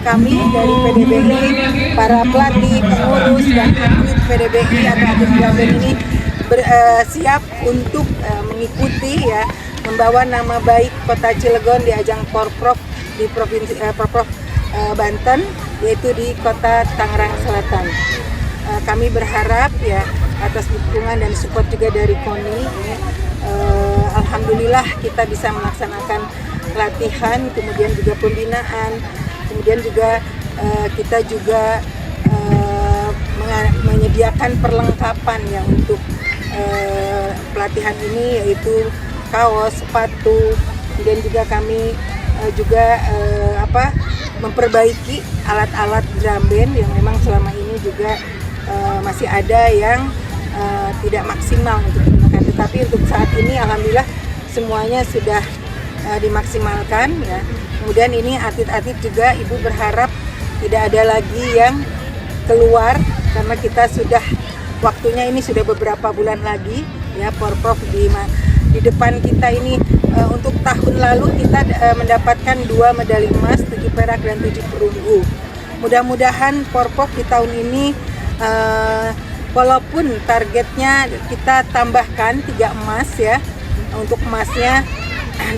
kami dari PDBI, para pelatih, pengurus, dan atlet PDBI atau atlet drum band ini siap untuk mengikuti ya, membawa nama baik Kota Cilegon di ajang Porprov di provinsi Porprov Banten, yaitu di Kota Tangerang Selatan. Kami berharap ya atas dukungan dan support juga dari KONI ya, alhamdulillah kita bisa melaksanakan latihan, kemudian juga pembinaan, kemudian juga kita juga menyediakan perlengkapan ya untuk pelatihan ini, yaitu kaos, sepatu, kemudian juga kami juga memperbaiki alat-alat drum band yang memang selama ini juga masih ada yang tidak maksimal untuk digunakan. Tetapi untuk saat ini alhamdulillah semuanya sudah dimaksimalkan ya. Kemudian ini atlet-atlet juga ibu berharap tidak ada lagi yang keluar karena kita sudah waktunya ini sudah beberapa bulan lagi ya. Porprov di depan kita ini untuk tahun lalu kita mendapatkan 2 medali emas, 7 perak dan 7 perunggu. Mudah-mudahan Porprov di tahun ini walaupun targetnya kita tambahkan 3 emas ya, untuk emasnya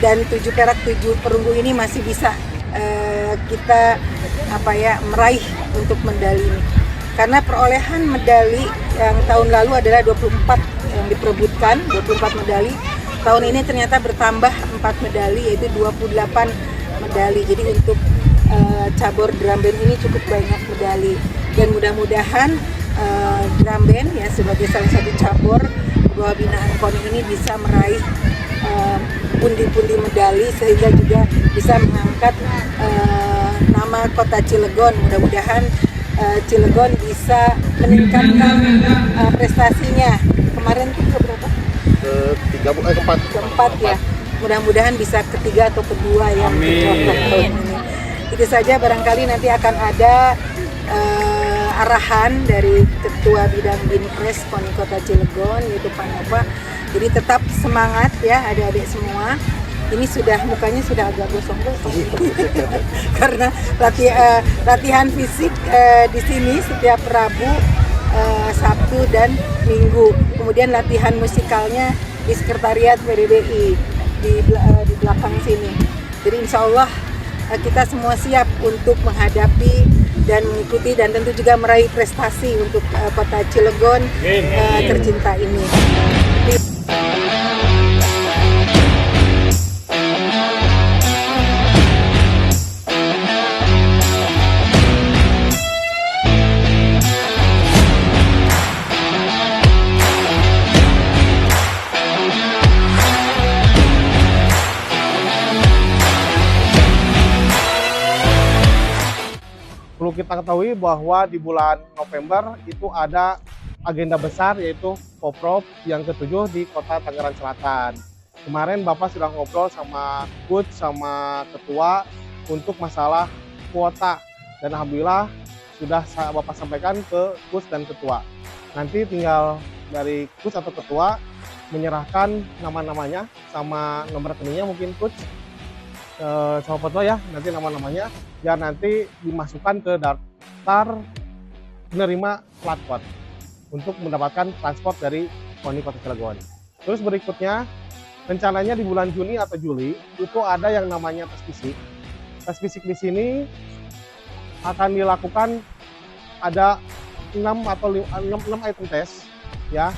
dan 7 perak 7 perunggu ini masih bisa kita meraih untuk medali ini. Karena perolehan medali yang tahun lalu adalah 24 yang diperebutkan, 24 medali. Tahun ini ternyata bertambah 4 medali, yaitu 28 medali. Jadi untuk cabur drum band ini cukup banyak medali. Dan mudah-mudahan drum band ya sebagai salah satu cabur bawah binaan KONI ini bisa meraih pundi-pundi medali sehingga juga bisa mengangkat nama Kota Cilegon. Mudah-mudahan Cilegon bisa meningkatkan prestasinya. Kemarin itu keberapa? Keempat ya. Mudah-mudahan bisa ketiga atau kedua yang mencapai tahun ini. Itu saja, barangkali nanti akan ada arahan dari Ketua Bidang Binpres KONI Kota Cilegon, yaitu Pak Nova. Jadi tetap semangat ya adik-adik semua. Ini mukanya sudah agak gosong-gosong karena latihan fisik di sini setiap Rabu, Sabtu dan Minggu. Kemudian latihan musikalnya di sekretariat PDBI di belakang sini. Jadi insya Allah kita semua siap untuk menghadapi dan mengikuti dan tentu juga meraih prestasi untuk Kota Cilegon tercinta ini. Perlu kita ketahui bahwa di bulan November itu ada agenda besar, yaitu Porprov yang ke-7 di Kota Tangerang Selatan. Kemarin Bapak sudah ngobrol sama coach sama ketua untuk masalah kuota, dan alhamdulillah sudah Bapak sampaikan ke coach dan ketua. Nanti tinggal dari coach atau ketua menyerahkan nama-namanya sama nomor rekeningnya, mungkin coach sama foto ya, nanti nama-namanya biar nanti dimasukkan ke daftar penerima platform untuk mendapatkan transport dari KONI Kota Cilegon. Terus berikutnya rencananya di bulan Juni atau Juli itu ada yang namanya tes fisik. Tes fisik di sini akan dilakukan ada 6 item tes ya,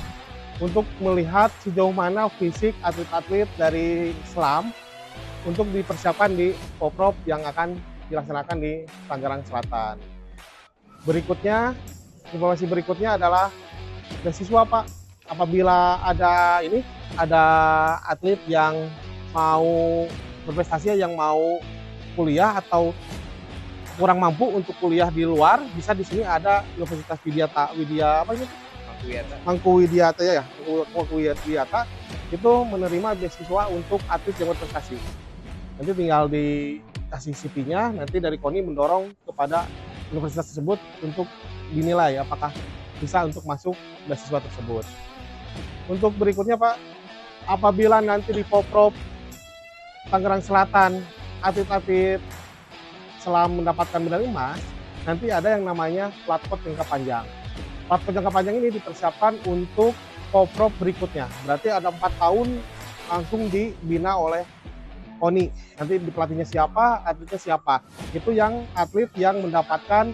untuk melihat sejauh mana fisik atlet-atlet dari Selam untuk dipersiapkan di Porprov yang akan dilaksanakan di Tangerang Selatan. Berikutnya, informasi berikutnya adalah beasiswa Pak. Apabila ada atlet yang mau berprestasi, yang mau kuliah atau kurang mampu untuk kuliah di luar, bisa di sini ada Universitas Mangku Widyata ya, Mangku Widyata itu menerima beasiswa untuk atlet yang berprestasi. Nanti tinggal dikasih CV-nya, nanti dari KONI mendorong kepada universitas tersebut untuk dinilai apakah bisa untuk masuk beasiswa tersebut. Untuk berikutnya Pak, apabila nanti di Porprov Tangerang Selatan atlet-atlet setelah mendapatkan medali emas, nanti ada yang namanya platform jangka panjang. Platform jangka panjang ini dipersiapkan untuk Poprov berikutnya. Berarti ada 4 tahun langsung dibina oleh KONI. Nanti di pelatihnya siapa, atletnya siapa. Itu yang atlet yang mendapatkan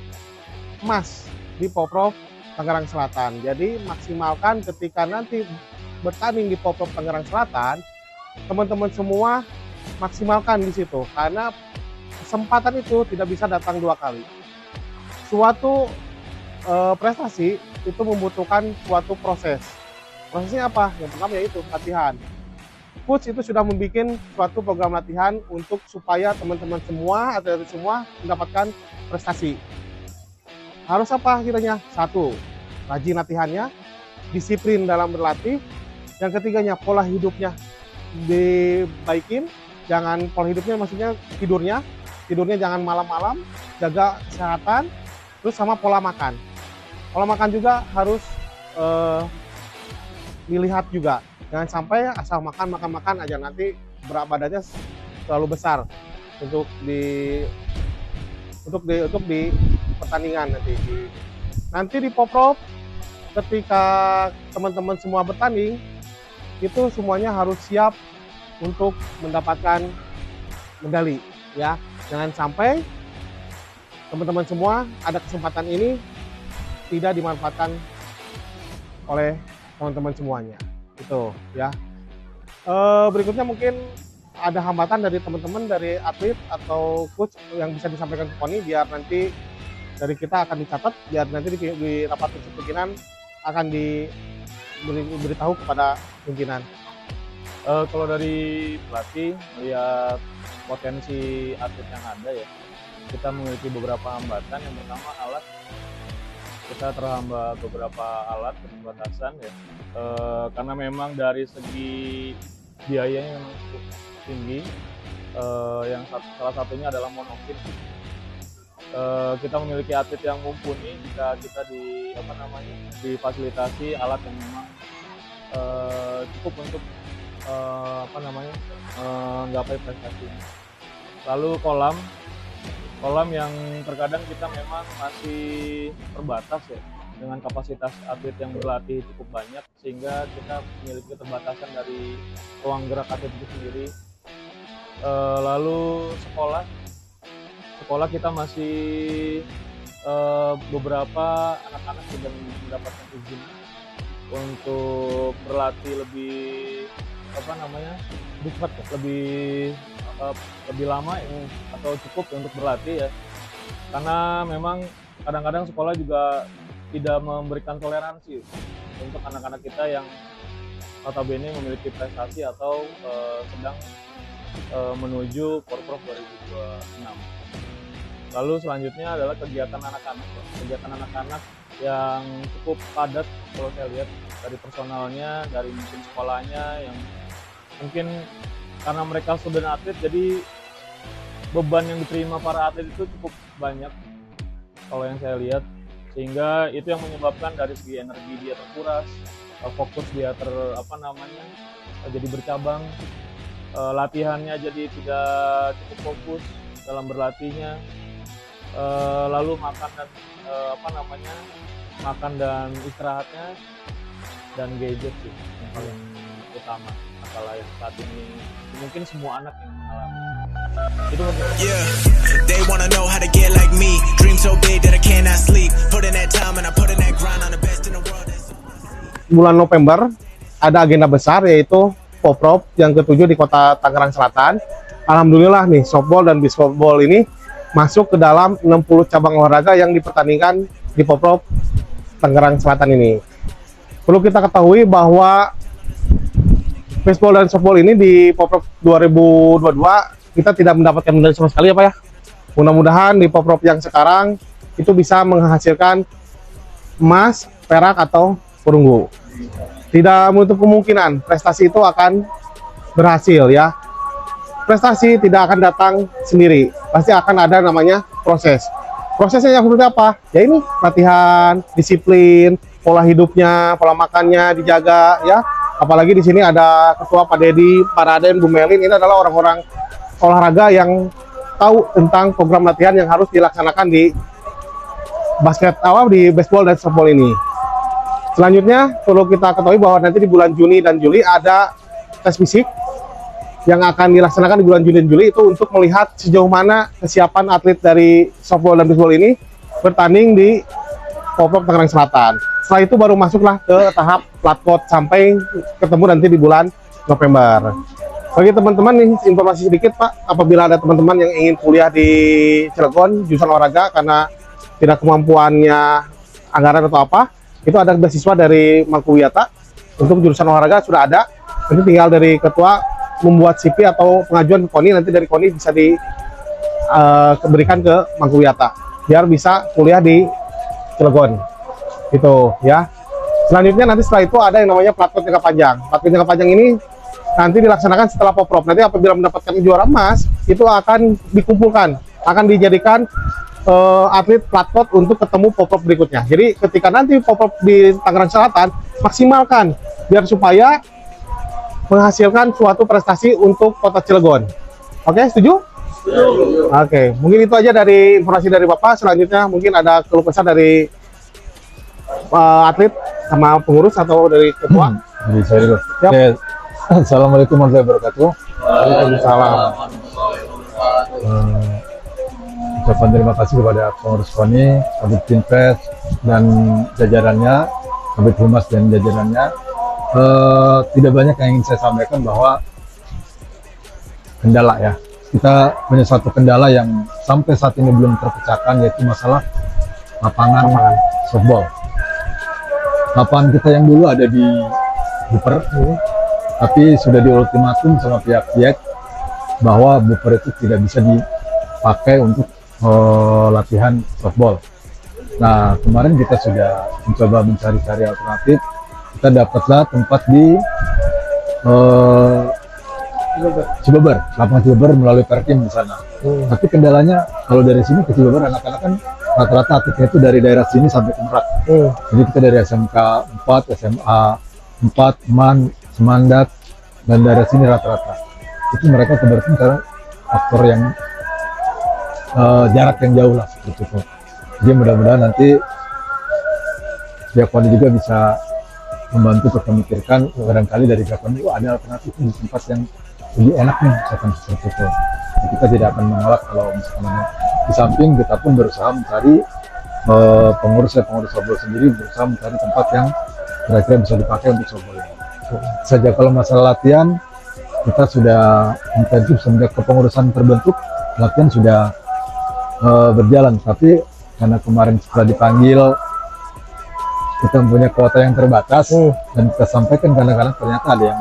emas di Poprov Tangerang Selatan. Jadi maksimalkan ketika nanti bertanding di Poprov Tangerang Selatan, teman-teman semua maksimalkan di situ. Karena kesempatan itu tidak bisa datang 2 kali. Suatu prestasi itu membutuhkan suatu proses. Prosesnya apa? Yang pertama yaitu latihan. Coach itu sudah membuat suatu program latihan untuk supaya teman-teman semua, atlet semua mendapatkan prestasi. Harus apa kiranya? 1, rajin latihannya, disiplin dalam berlatih. Yang ketiganya, pola hidupnya dibaikin. Jangan pola hidupnya maksudnya tidurnya jangan malam-malam, jaga kesehatan, terus sama pola makan. Pola makan juga harus dilihat juga. Jangan sampai asal makan aja, nanti berat badannya terlalu besar untuk di pertandingan nanti di Poprov. Ketika teman-teman semua bertanding, itu semuanya harus siap untuk mendapatkan medali ya. Jangan sampai teman-teman semua ada kesempatan ini tidak dimanfaatkan oleh teman-teman semuanya. Itu ya. Berikutnya mungkin ada hambatan dari teman-teman, dari atlet atau coach yang bisa disampaikan ke KONI, biar nanti dari kita akan dicatat, biar nanti di rapat pimpinan akan diberitahu kepada pimpinan. Kalau dari pelatih melihat potensi atlet yang ada ya, kita memiliki beberapa hambatan. Yang pertama alat, kita terhambat beberapa alat, keterbatasan ya, karena memang dari segi biayanya memang cukup tinggi. Salah satunya adalah monokit. Kita memiliki atlet yang mumpuni jika kita difasilitasi alat yang memang cukup untuk menggapai prestasi. Lalu kolam yang terkadang kita memang masih terbatas ya, dengan kapasitas atlet yang berlatih cukup banyak, sehingga kita memiliki keterbatasan dari ruang gerak atlet itu sendiri. Lalu sekolah kita masih beberapa anak-anak sudah mendapatkan izin untuk berlatih lebih lebih lama atau cukup untuk berlatih ya, karena memang kadang-kadang sekolah juga tidak memberikan toleransi untuk anak-anak kita yang notabene memiliki prestasi atau sedang menuju Poprov 2026. Lalu selanjutnya adalah kegiatan anak-anak yang cukup padat kalau saya lihat, dari personalnya, dari mungkin sekolahnya, yang mungkin karena mereka student atlet, jadi beban yang diterima para atlet itu cukup banyak kalau yang saya lihat, sehingga itu yang menyebabkan dari segi energi dia terkuras, fokus dia jadi bercabang, latihannya jadi tidak cukup fokus dalam berlatihnya. Lalu makan dan istirahatnya, dan gadget sih yang paling utama masalah yang saat ini mungkin semua anak yang mengalami. Itu yeah, they wanna know how to get like me. Dream so big that I cannot sleep. Put in that time and I put in that grind on the best in the world. Bulan November ada agenda besar, yaitu Poprov yang ke-7 di Kota Tangerang Selatan. Alhamdulillah nih, softball dan bisbol ini masuk ke dalam 60 cabang olahraga yang dipertandingkan di Poprov Tangerang Selatan ini. Perlu kita ketahui bahwa baseball dan softball ini di Poprov 2022 kita tidak mendapatkan medali sama sekali ya Pak ya. Mudah-mudahan di Poprov yang sekarang itu bisa menghasilkan emas, perak atau perunggu. Tidak menutup kemungkinan prestasi itu akan berhasil ya. Prestasi tidak akan datang sendiri, pasti akan ada namanya proses. Prosesnya yang seperti apa? Ya ini latihan, disiplin, pola hidupnya, pola makannya dijaga ya. Apalagi di sini ada Ketua Pak Dedi, Pak Raden, Bu Melin, ini adalah orang-orang olahraga yang tahu tentang program latihan yang harus dilaksanakan di di baseball dan softball ini. Selanjutnya perlu kita ketahui bahwa nanti di bulan Juni dan Juli ada tes fisik yang akan dilaksanakan di bulan Juni dan Juli, itu untuk melihat sejauh mana kesiapan atlet dari softball dan baseball ini bertanding di Poprov Tangerang Selatan. Setelah itu baru masuklah ke tahap flat-court sampai ketemu nanti di bulan November. Bagi teman-teman nih, informasi sedikit Pak, apabila ada teman-teman yang ingin kuliah di Cilegon jurusan olahraga karena tidak kemampuannya anggaran atau apa, itu ada beasiswa dari Mangkuwiata untuk jurusan olahraga sudah ada. Nanti tinggal dari ketua membuat CV atau pengajuan ke KONI, nanti dari KONI bisa diberikan ke Mangkuwiata biar bisa kuliah di Cilegon gitu ya. Selanjutnya nanti setelah itu ada yang namanya flat-court jangka panjang. Flat-court jangka panjang ini nanti dilaksanakan setelah Poprov. Nanti apabila mendapatkan juara emas itu akan dikumpulkan, akan dijadikan atlet flat-court untuk ketemu Poprov berikutnya. Jadi ketika nanti Poprov di Tangerang Selatan, maksimalkan biar supaya menghasilkan suatu prestasi untuk Kota Cilegon. Oke, setuju? Oke, mungkin itu aja dari informasi dari Bapak. Selanjutnya mungkin ada keluh kesah dari atlet sama pengurus atau dari ketua. Jadi saya dulu. Siap. Oke. Assalamualaikum warahmatullahi wabarakatuh. Waalaikumsalam. Ucapan terima kasih kepada pengurus KONI, Kabid Pinpres dan jajarannya, Kabid Humas dan jajarannya. Tidak banyak yang ingin saya sampaikan bahwa kendala ya. Kita punya satu kendala yang sampai saat ini belum terpecahkan, yaitu masalah lapangan softball. Lapangan kita yang dulu ada di Buper, tapi sudah diultimatum sama pihak-pihak bahwa Buper itu tidak bisa dipakai untuk latihan softball. Nah, kemarin kita sudah mencoba mencari-cari alternatif. Kita dapatlah tempat di Cibeber, lapangan Cibeber melalui Perkim di sana. Tapi kendalanya kalau dari sini ke Cibeber, anak-anak kan rata-rata atletnya itu dari daerah sini sampai ke Merak. Jadi kita dari SMK 4, SMA 4, MAN, Semandat, dan daerah sini rata-rata. Itu mereka keberatan karena faktor yang jarak yang jauh lah seperti itu. Jadi mudah-mudahan nanti pihak KONI juga bisa membantu untuk memikirkan barangkali dari pihak KONI ada alternatif di tempat yang lebih enak nih, misalkan seperti itu. Jadi kita tidak akan menolak kalau misalkan di samping kita pun berusaha mencari pengurus softball sendiri berusaha mencari tempat yang kira-kira bisa dipakai untuk softball ini. Saja kalau masalah latihan kita sudah intensif semenjak kepengurusan terbentuk, latihan sudah berjalan, tapi karena kemarin setelah dipanggil kita punya kuota yang terbatas dan kita sampaikan kadang-kadang ternyata ada yang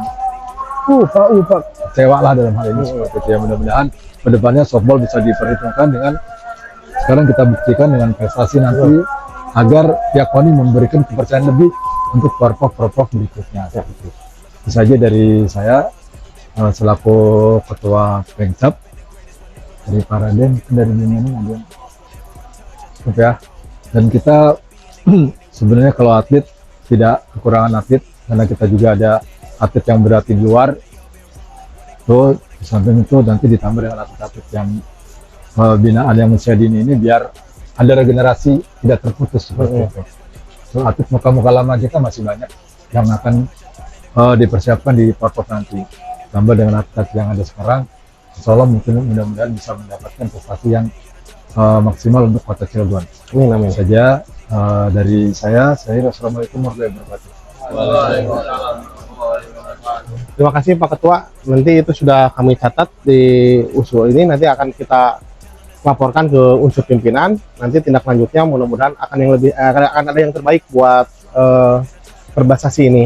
Pak kecewa lah dalam hal ini seperti itu ya. Mudah-mudahan kedepannya softball bisa diperhitungkan dengan sekarang kita buktikan dengan prestasi nanti agar pihak KONI memberikan kepercayaan lebih untuk Poprov berikutnya. Itu saja dari saya selaku ketua Pengcap dari Paraden, dari ini ada ya. Dan kita sebenarnya kalau atlet tidak kekurangan atlet, karena kita juga ada atlet yang berlatih di luar. Tuh di samping itu nanti ditambah dengan atlet-atlet yang binaan yang usia dini ini biar ada regenerasi tidak terputus seperti itu. So, atlet muka-muka lama kita masih banyak yang akan dipersiapkan di Poprov nanti. Tambah dengan atlet yang ada sekarang, insya Allah mudah-mudahan bisa mendapatkan prestasi yang maksimal untuk Kota Cilegon. Amin. Saja dari saya. Wassalamualaikum warahmatullahi wabarakatuh. Terima kasih Pak Ketua. Nanti itu sudah kami catat di usul ini, nanti akan kita laporkan ke unsur pimpinan. Nanti tindak lanjutnya mudah-mudahan akan ada yang terbaik buat Perbasasi ini.